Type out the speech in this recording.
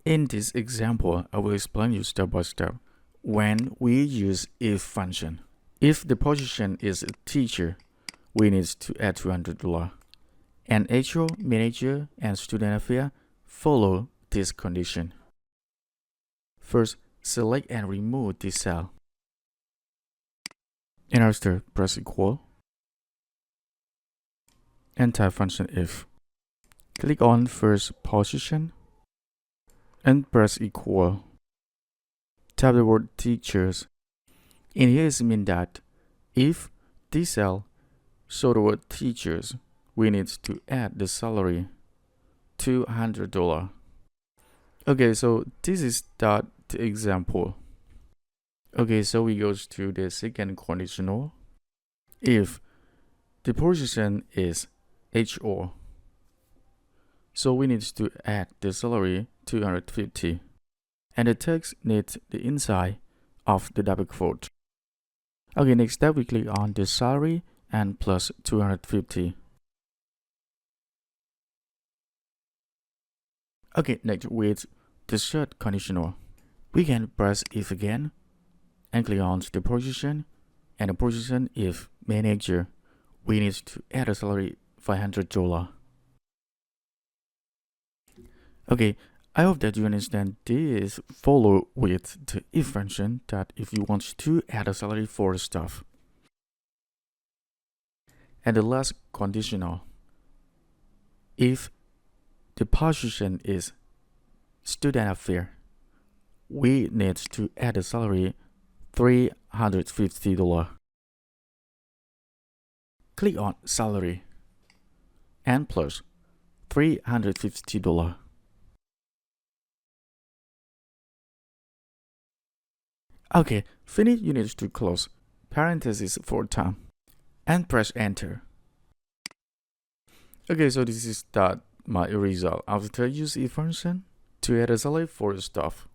In this example, I will explain you step by step when we use if function. If the position is a teacher, we need to add $200. And HR, manager, and student affairs follow this condition. First, select and remove this cell. And after, press equal. And type function if. Click on first position and press equal. Type the word teachers. In here it means that if this cell show the word teachers, we need to add the salary $200. Okay, so this is the example. Okay, so we go to the second conditional. If the position is HR, so we need to add the salary $250, and the text needs the inside of the double quote. Okay, next step we click on the salary and plus 250. Okay, next with the third conditional, we can press if again and click on the position, and the position if manager, we need to add a salary $500. Okay, I hope that you understand this follow with the if function, that if you want to add a salary for stuff. And the last conditional, if the position is student affairs, we need to add a salary $350. Click on salary and plus $350. Okay, finish. You need to close parentheses 4 times and press enter. Okay, so this is my result after use if function to add a salary for stuff.